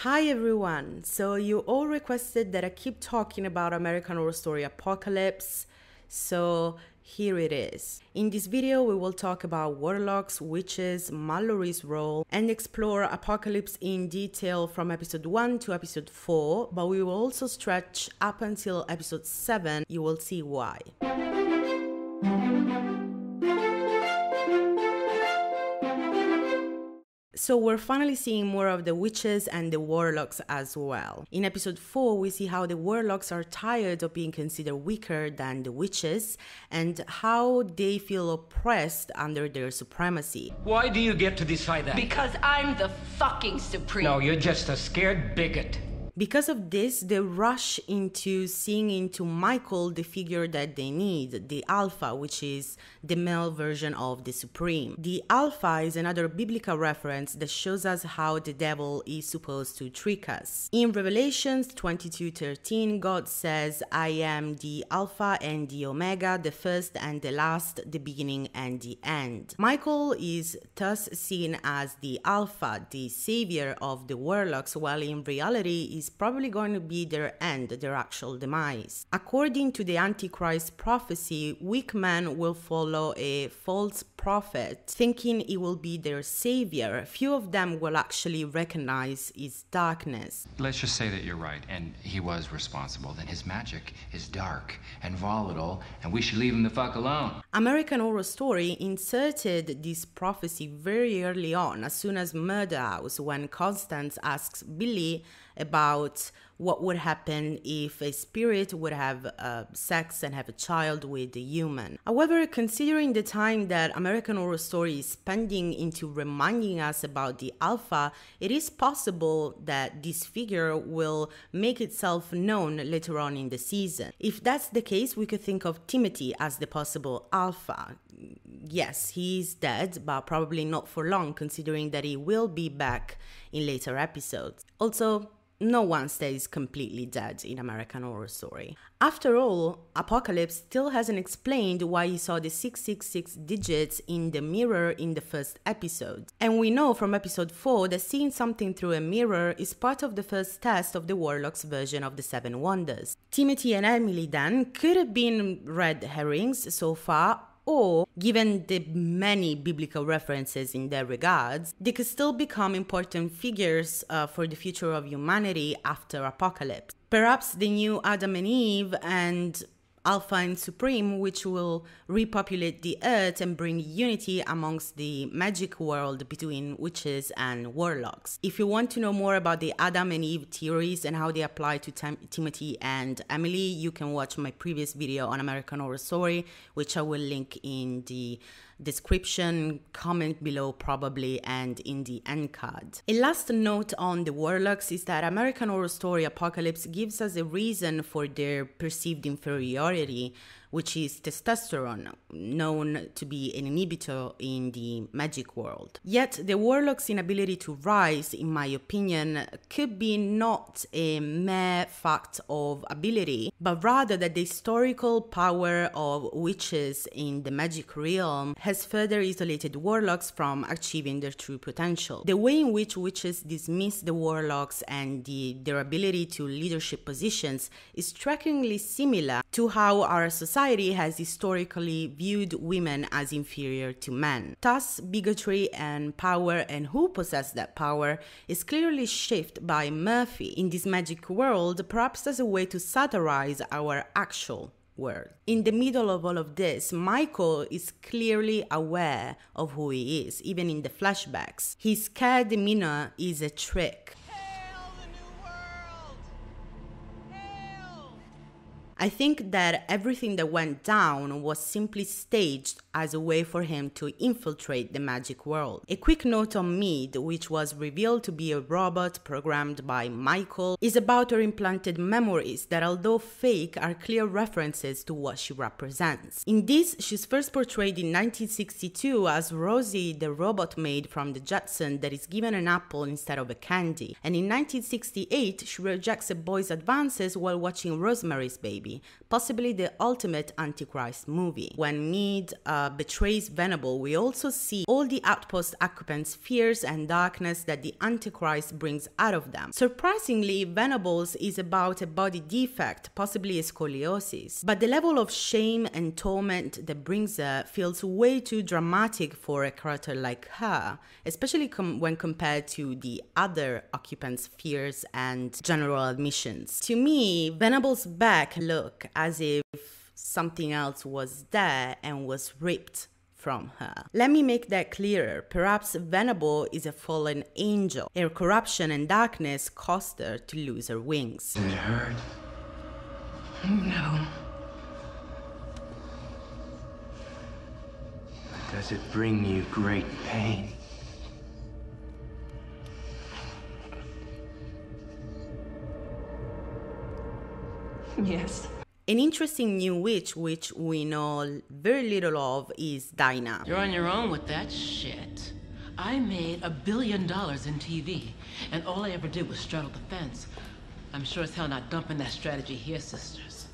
Hi everyone! So you all requested that I keep talking about American Horror Story Apocalypse, so here it is. In this video we will talk about Warlocks, witches, Mallory's role, and explore Apocalypse in detail from episode 1 to episode 4, but we will also stretch up until episode 7, you will see why. So we're finally seeing more of the witches and the warlocks as well. In episode 4, we see how the warlocks are tired of being considered weaker than the witches and how they feel oppressed under their supremacy. Why do you get to decide that? Because I'm the fucking supreme. No, you're just a scared bigot. Because of this, they rush into seeing into Michael the figure that they need, the Alpha, which is the male version of the Supreme. The Alpha is another biblical reference that shows us how the devil is supposed to trick us. In Revelations 22:13, God says, "I am the Alpha and the Omega, the first and the last, the beginning and the end." Michael is thus seen as the Alpha, the savior of the warlocks, while in reality is probably going to be their end, their actual demise. According to the Antichrist prophecy, weak men will follow a false prophet, thinking he will be their savior. Few of them will actually recognize his darkness. Let's just say that you're right, and he was responsible. Then his magic is dark and volatile, and we should leave him the fuck alone. American Horror Story inserted this prophecy very early on, as soon as Murder House, when Constance asks Billy about what would happen if a spirit would have sex and have a child with a human. However, considering the time that American Horror Story is spending into reminding us about the Alpha, it is possible that this figure will make itself known later on in the season. If that's the case, we could think of Timothy as the possible Alpha. Yes, he is dead, but probably not for long, considering that he will be back in later episodes. Also, no one stays completely dead in American Horror Story. After all, Apocalypse still hasn't explained why he saw the 666 digits in the mirror in the first episode. And we know from episode 4 that seeing something through a mirror is part of the first test of the Warlocks version of the Seven Wonders. Timothy and Emily then could have been red herrings so far, or, given the many biblical references in that regards, they could still become important figures for the future of humanity after Apocalypse. Perhaps the new Adam and Eve and Alpha and Supreme, which will repopulate the earth and bring unity amongst the magic world between witches and warlocks. If you want to know more about the Adam and Eve theories and how they apply to Timothy and Emily, you can watch my previous video on American Horror Story, which I will link in the description, comment below probably, and in the end card. A last note on the Warlocks is that American Horror Story Apocalypse gives us a reason for their perceived inferiority, which is testosterone, known to be an inhibitor in the magic world. Yet the Warlocks' inability to rise, in my opinion, could be not a mere fact of ability, but rather that the historical power of witches in the magic realm has further isolated warlocks from achieving their true potential. The way in which witches dismiss the warlocks and their ability to leadership positions is strikingly similar to how our society has historically viewed women as inferior to men. Thus, bigotry and power and who possess that power is clearly shaped by Murphy in this magic world, perhaps as a way to satirize our actual world. In the middle of all of this, Michael is clearly aware of who he is, even in the flashbacks. His scared demeanor is a trick. I think that everything that went down was simply staged as a way for him to infiltrate the magic world. A quick note on Meade, which was revealed to be a robot programmed by Michael, is about her implanted memories that, although fake, are clear references to what she represents. In this, she's first portrayed in 1962 as Rosie, the robot maid from the Jetsons that is given an apple instead of a candy. And in 1968, she rejects a boy's advances while watching Rosemary's Baby, possibly the ultimate Antichrist movie. When Meade betrays Venable, we also see all the Outpost occupants' fears and darkness that the Antichrist brings out of them. Surprisingly, Venable's is about a body defect, possibly a scoliosis, but the level of shame and torment that brings her feels way too dramatic for a character like her, especially when compared to the other occupants' fears and general admissions. To me, Venable's back look as if something else was there and was ripped from her. Let me make that clearer. Perhaps Venable is a fallen angel. Her corruption and darkness caused her to lose her wings. Did it hurt? No. Does it bring you great pain? Yes. An interesting new witch, which we know very little of, is Dinah. You're on your own with that shit. I made $1 billion in TV, and all I ever did was straddle the fence. I'm sure as hell not dumping that strategy here, sisters.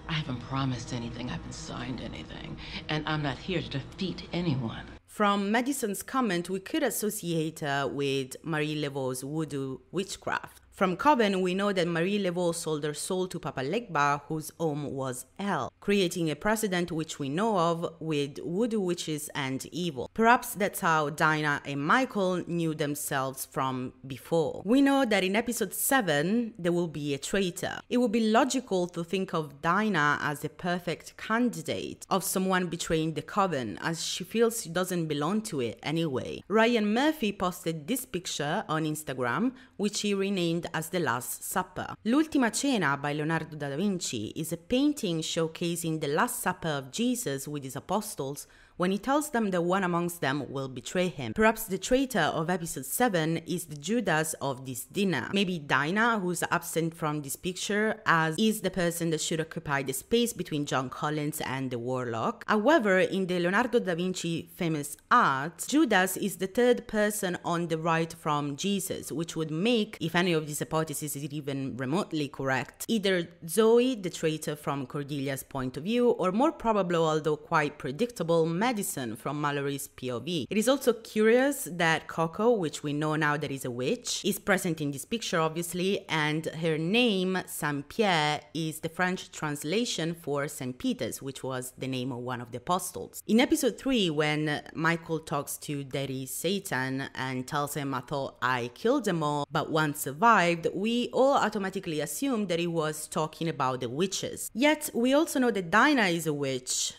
I haven't promised anything, I haven't signed anything, and I'm not here to defeat anyone. From Madison's comment, we could associate her with Marie Laveau's voodoo witchcraft. From Coven, we know that Marie Laveau sold her soul to Papa Legba, whose home was hell, creating a precedent which we know of with voodoo witches and evil. Perhaps that's how Dinah and Michael knew themselves from before. We know that in episode 7, there will be a traitor. It would be logical to think of Dinah as a perfect candidate of someone betraying the Coven, as she feels she doesn't belong to it anyway. Ryan Murphy posted this picture on Instagram, which he renamed as The Last Supper. L'Ultima Cena by Leonardo da Vinci is a painting showcasing the Last Supper of Jesus with his apostles when he tells them that one amongst them will betray him. Perhaps the traitor of episode 7 is the Judas of this dinner. Maybe Dinah, who's absent from this picture, as is the person that should occupy the space between John Collins and the Warlock. However, in the Leonardo da Vinci famous art, Judas is the third person on the right from Jesus, which would make, if any of these hypotheses is even remotely correct, either Zoe, the traitor from Cordelia's point of view, or more probable, although quite predictable, Madison from Mallory's POV. It is also curious that Coco, which we know now that is a witch, is present in this picture obviously, and her name, Saint-Pierre, is the French translation for St. Peter's, which was the name of one of the apostles. In episode 3, when Michael talks to Daddy Satan and tells him, I thought I killed them all, but one survived, we all automatically assume that he was talking about the witches. Yet, we also know that Dinah is a witch,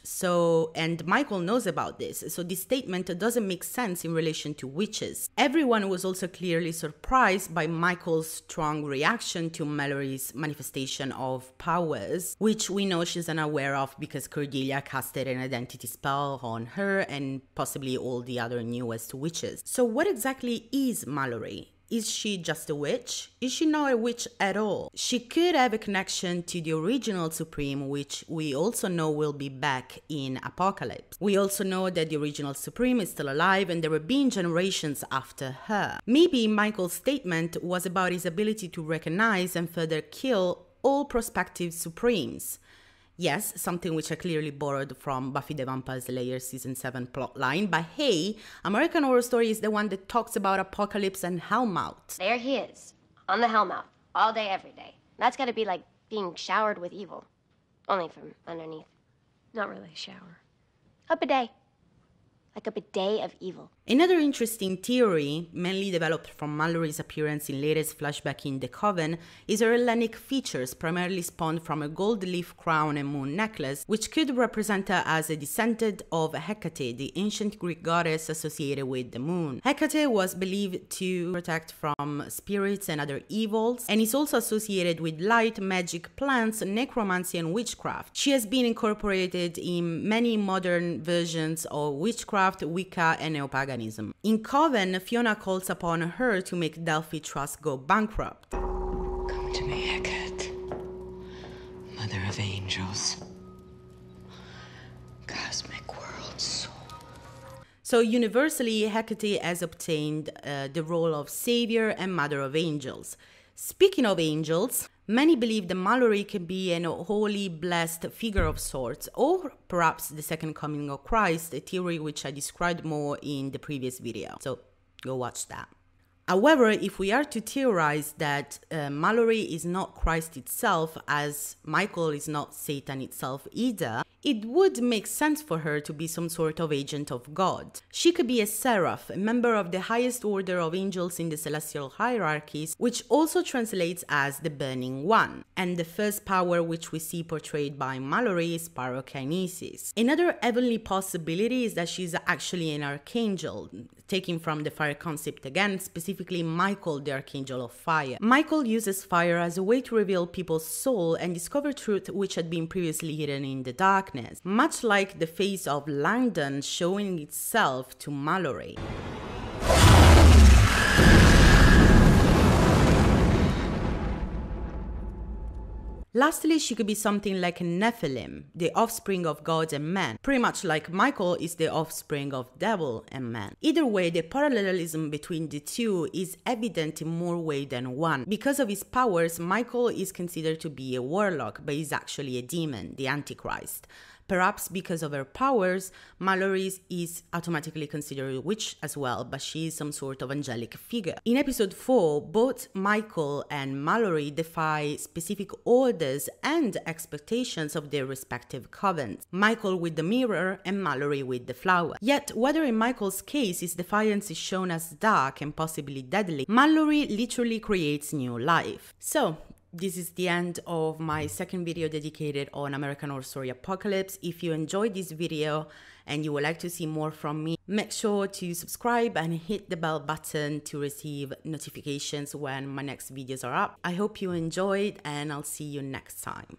and Michael knows about this, so this statement doesn't make sense in relation to witches. Everyone was also clearly surprised by Michael's strong reaction to Mallory's manifestation of powers, which we know she's unaware of because Cordelia casted an identity spell on her and possibly all the other newest witches. So what exactly is Mallory? Is she just a witch? Is she not a witch at all? She could have a connection to the original Supreme, which we also know will be back in Apocalypse. We also know that the original Supreme is still alive and there will be generations after her. Maybe Michael's statement was about his ability to recognize and further kill all prospective Supremes. Yes, something which I clearly borrowed from Buffy the Vampire Slayer season 7 plotline, but hey, American Horror Story is the one that talks about Apocalypse and Hellmouth. There he is, on the Hellmouth, all day, every day. That's gotta be like being showered with evil. Only from underneath. Not really a shower. A bidet. Like a bidet of evil. Another interesting theory, mainly developed from Mallory's appearance in latest flashback in The Coven, is her Hellenic features, primarily spawned from a gold leaf crown and moon necklace, which could represent her as a descendant of Hecate, the ancient Greek goddess associated with the moon. Hecate was believed to protect from spirits and other evils, and is also associated with light, magic, plants, necromancy, and witchcraft. She has been incorporated in many modern versions of witchcraft, Wicca, and neopaganism. In Coven, Fiona calls upon her to make Delphi Trust go bankrupt. Come to me, Hecate, Mother of Angels, Cosmic World Soul. So universally, Hecate has obtained the role of Savior and Mother of Angels. Speaking of angels, many believe that Mallory can be an holy, blessed figure of sorts, or perhaps the second coming of Christ, a theory which I described more in the previous video. So go watch that. However, if we are to theorize that Mallory is not Christ itself, as Michael is not Satan itself either, it would make sense for her to be some sort of agent of God. She could be a seraph, a member of the highest order of angels in the celestial hierarchies, which also translates as the Burning One. And the first power which we see portrayed by Mallory is pyrokinesis. Another heavenly possibility is that she's actually an archangel, taking from the fire concept again, specifically Michael, the archangel of fire. Michael uses fire as a way to reveal people's soul and discover truth which had been previously hidden in the darkness, much like the face of Langdon showing itself to Mallory. Lastly, she could be something like a Nephilim, the offspring of gods and men, pretty much like Michael is the offspring of devil and man. Either way, the parallelism between the two is evident in more ways than one. Because of his powers, Michael is considered to be a warlock, but is actually a demon, the Antichrist. Perhaps because of her powers, Mallory is automatically considered a witch as well, but she is some sort of angelic figure. In episode 4, both Michael and Mallory defy specific orders and expectations of their respective covens, Michael with the mirror and Mallory with the flower. Yet, whether in Michael's case his defiance is shown as dark and possibly deadly, Mallory literally creates new life. So, this is the end of my second video dedicated on American Horror Story Apocalypse. If you enjoyed this video and you would like to see more from me, make sure to subscribe and hit the bell button to receive notifications when my next videos are up. I hope you enjoyed and I'll see you next time.